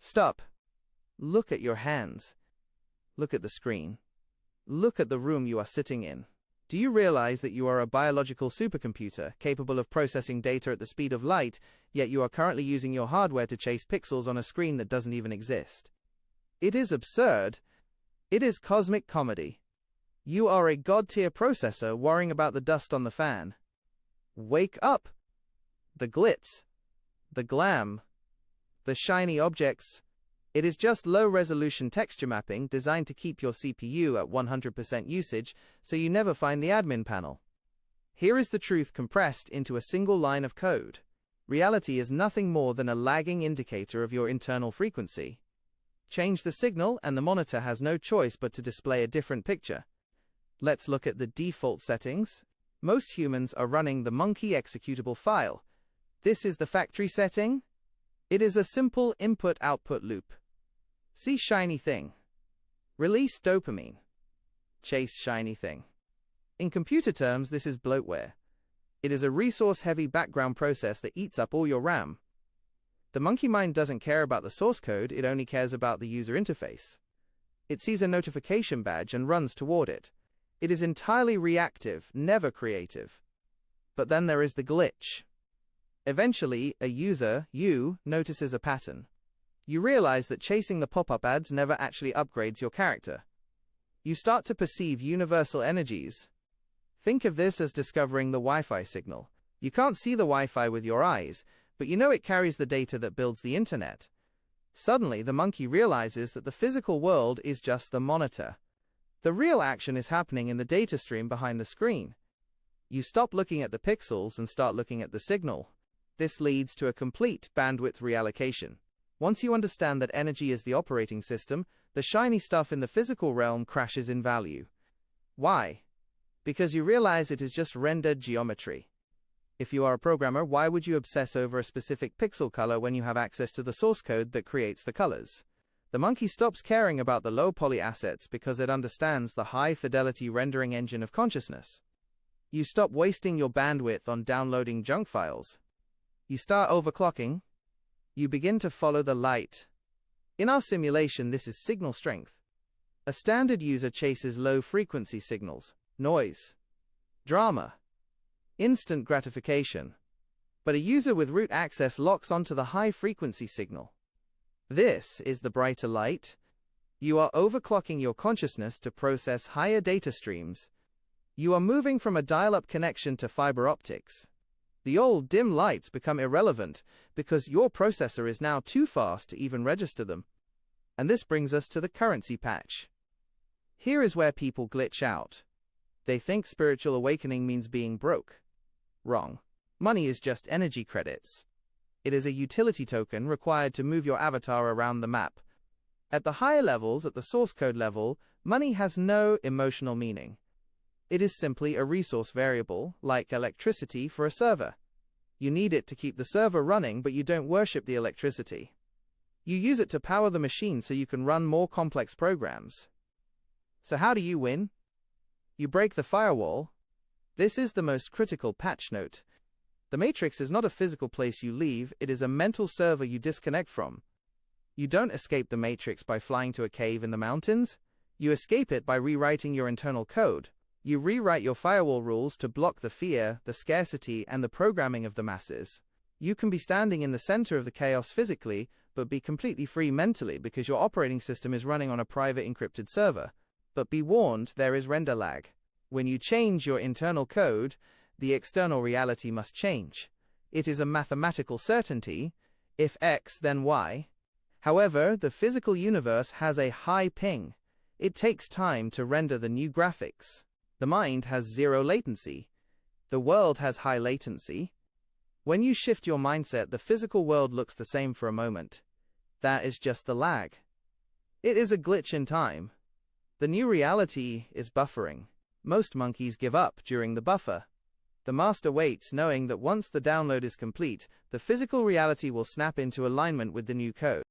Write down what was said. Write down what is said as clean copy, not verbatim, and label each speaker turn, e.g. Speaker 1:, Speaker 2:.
Speaker 1: Stop. Look at your hands. Look at the screen. Look at the room you are sitting in. Do you realize that you are a biological supercomputer capable of processing data at the speed of light, yet you are currently using your hardware to chase pixels on a screen that doesn't even exist? It is absurd. It is cosmic comedy. You are a god-tier processor worrying about the dust on the fan. Wake up! The glitz, the glam, the shiny objects. It is just low-resolution texture mapping designed to keep your CPU at 100% usage so you never find the admin panel. Here is the truth compressed into a single line of code. Reality is nothing more than a lagging indicator of your internal frequency. Change the signal and the monitor has no choice but to display a different picture. Let's look at the default settings. Most humans are running the monkey executable file. This is the factory setting. It is a simple input-output loop. See shiny thing. Release dopamine. Chase shiny thing. In computer terms, this is bloatware. It is a resource-heavy background process that eats up all your RAM. The monkey mind doesn't care about the source code, it only cares about the user interface. It sees a notification badge and runs toward it. It is entirely reactive, never creative. But then there is the glitch. Eventually, a user, you, notices a pattern. You realize that chasing the pop-up ads never actually upgrades your character. You start to perceive universal energies. Think of this as discovering the Wi-Fi signal. You can't see the Wi-Fi with your eyes, but you know it carries the data that builds the internet. Suddenly, the monkey realizes that the physical world is just the monitor. The real action is happening in the data stream behind the screen. You stop looking at the pixels and start looking at the signal. This leads to a complete bandwidth reallocation. Once you understand that energy is the operating system, the shiny stuff in the physical realm crashes in value. Why? Because you realize it is just rendered geometry. If you are a programmer, why would you obsess over a specific pixel color when you have access to the source code that creates the colors? The monkey stops caring about the low-poly assets because it understands the high-fidelity rendering engine of consciousness. You stop wasting your bandwidth on downloading junk files. You start overclocking. You begin to follow the light. In our simulation, this is signal strength. A standard user chases low-frequency signals, noise, drama, instant gratification. But a user with root access locks onto the high-frequency signal. This is the brighter light. You are overclocking your consciousness to process higher data streams. You are moving from a dial-up connection to fiber optics. The old dim lights become irrelevant because your processor is now too fast to even register them. And this brings us to the currency patch. Here is where people glitch out. They think spiritual awakening means being broke. Wrong. Money is just energy credits. It is a utility token required to move your avatar around the map. At the higher levels, at the source code level, money has no emotional meaning. It is simply a resource variable, like electricity for a server. You need it to keep the server running, but you don't worship the electricity. You use it to power the machine so you can run more complex programs. So how do you win? You break the firewall. This is the most critical patch note. The matrix is not a physical place you leave, it is a mental server you disconnect from. You don't escape the matrix by flying to a cave in the mountains. You escape it by rewriting your internal code. You rewrite your firewall rules to block the fear, the scarcity, and the programming of the masses. You can be standing in the center of the chaos physically, but be completely free mentally because your operating system is running on a private encrypted server. But be warned, there is render lag. When you change your internal code, the external reality must change. It is a mathematical certainty. If X, then Y. However, the physical universe has a high ping. It takes time to render the new graphics. The mind has zero latency. The world has high latency. When you shift your mindset, the physical world looks the same for a moment. That is just the lag. It is a glitch in time. The new reality is buffering. Most monkeys give up during the buffer. The master waits, knowing that once the download is complete, the physical reality will snap into alignment with the new code.